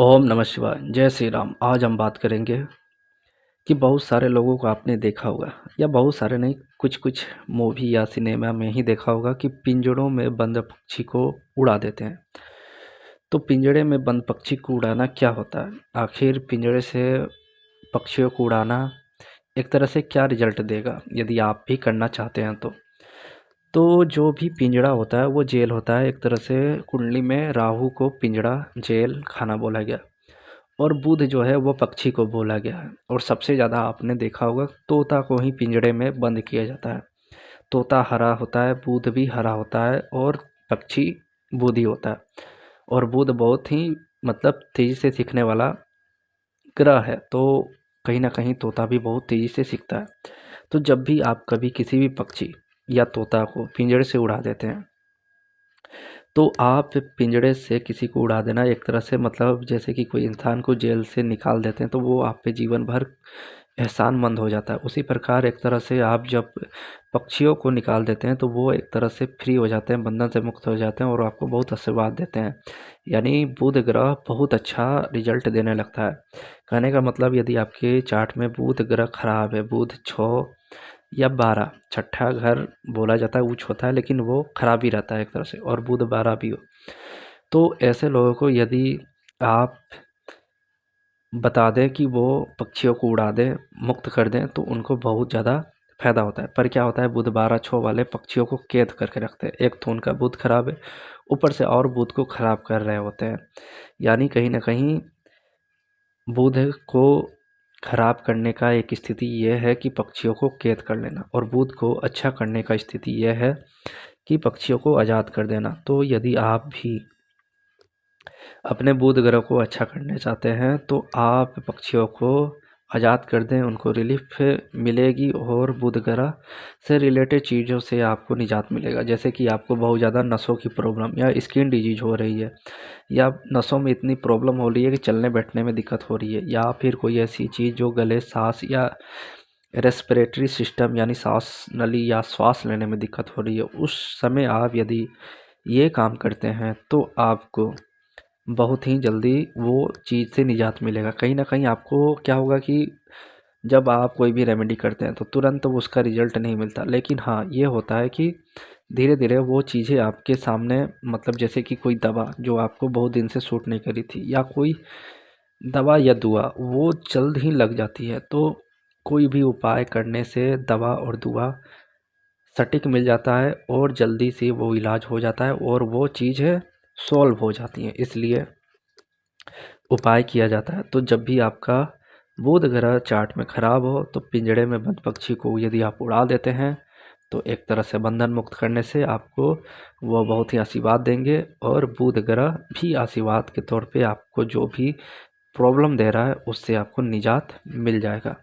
ओम नमः शिवाय, जय श्री राम। आज हम बात करेंगे कि बहुत सारे लोगों को आपने देखा होगा या बहुत सारे नहीं, कुछ-कुछ मूवी या सिनेमा में ही देखा होगा कि पिंजड़ों में बंद पक्षी को उड़ा देते हैं। तो पिंजड़े में बंद पक्षी को उड़ाना क्या होता है? आखिर पिंजड़े से पक्षियों को उड़ाना एक तरह से क्या रिज़ल्ट देगा, यदि आप भी करना चाहते हैं तो? तो जो भी पिंजड़ा होता है वो जेल होता है। एक तरह से कुंडली में राहु को पिंजड़ा, जेल खाना बोला गया। और बुध जो है वो पक्षी को बोला गया है। और सबसे ज़्यादा आपने देखा होगा तोता को ही पिंजड़े में बंद किया जाता है। तोता हरा होता है, बुध भी हरा होता है और पक्षी बुध ही होता है। और बुध बहुत ही मतलब तेज़ी से सीखने वाला ग्रह है, तो कहीं न कहीं तोता भी बहुत तेज़ी से सीखता है। तो जब भी आप कभी किसी भी पक्षी या तोता को पिंजड़े से उड़ा देते हैं, तो आप पिंजड़े से किसी को उड़ा देना एक तरह से मतलब जैसे कि कोई इंसान को जेल से निकाल देते हैं, तो वो आप पे जीवन भर एहसानमंद हो जाता है। उसी प्रकार एक तरह से आप जब पक्षियों को निकाल देते हैं, तो वो एक तरह से फ्री हो जाते हैं, बंधन से मुक्त हो जाते हैं और आपको बहुत आशीर्वाद देते हैं। यानी बुध ग्रह बहुत अच्छा रिजल्ट देने लगता है। कहने का मतलब यदि आपके चार्ट में बुध ग्रह खराब है, बुध 6 या 12, छठा घर बोला जाता है उच्च होता है, लेकिन वो खराब ही रहता है एक तरह से, और बुध 12 भी हो, तो ऐसे लोगों को यदि आप बता दें कि वो पक्षियों को उड़ा दें, मुक्त कर दें, तो उनको बहुत ज़्यादा फ़ायदा होता है। पर क्या होता है, बुध 12 6 वाले पक्षियों को कैद करके रखते हैं। एक तो उनका बुध खराब है, ऊपर से और बुध को खराब कर रहे होते हैं। यानी कहीं न कहीं बुध को खराब करने का एक स्थिति ये है कि पक्षियों को कैद कर लेना, और बुध को अच्छा करने का स्थिति ये है कि पक्षियों को आज़ाद कर देना। तो यदि आप भी अपने बुध ग्रह को अच्छा करना चाहते हैं, तो आप पक्षियों को आज़ाद कर दें, उनको रिलीफ मिलेगी और बुध ग्रह से रिलेटेड चीज़ों से आपको निजात मिलेगा। जैसे कि आपको बहुत ज़्यादा नसों की प्रॉब्लम या स्किन डिजीज हो रही है, या नसों में इतनी प्रॉब्लम हो रही है कि चलने बैठने में दिक्कत हो रही है, या फिर कोई ऐसी चीज़ जो गले, सांस या रेस्पिरेटरी सिस्टम यानी सांस नली या श्वास लेने में दिक्कत हो रही है, उस समय आप यदि ये काम करते हैं, तो आपको बहुत ही जल्दी वो चीज़ से निजात मिलेगा। कहीं न कहीं आपको क्या होगा कि जब आप कोई भी रेमेडी करते हैं, तो तुरंत उसका रिज़ल्ट नहीं मिलता। लेकिन हाँ, ये होता है कि धीरे-धीरे वो चीज़ें आपके सामने, मतलब जैसे कि कोई दवा जो आपको बहुत दिन से सूट नहीं करी थी, या कोई दवा या दुआ वो जल्द ही लग जाती है। तो कोई भी उपाय करने से दवा और दुआ सटीक मिल जाता है और जल्दी से वो इलाज हो जाता है और वो चीज़ें सॉल्व हो जाती हैं। इसलिए उपाय किया जाता है। तो जब भी आपका बुध ग्रह चार्ट में खराब हो, तो पिंजड़े में बंद पक्षी को यदि आप उड़ा देते हैं, तो एक तरह से बंधन मुक्त करने से आपको वो बहुत ही आशीर्वाद देंगे, और बुध ग्रह भी आशीर्वाद के तौर पे आपको जो भी प्रॉब्लम दे रहा है उससे आपको निजात मिल जाएगा।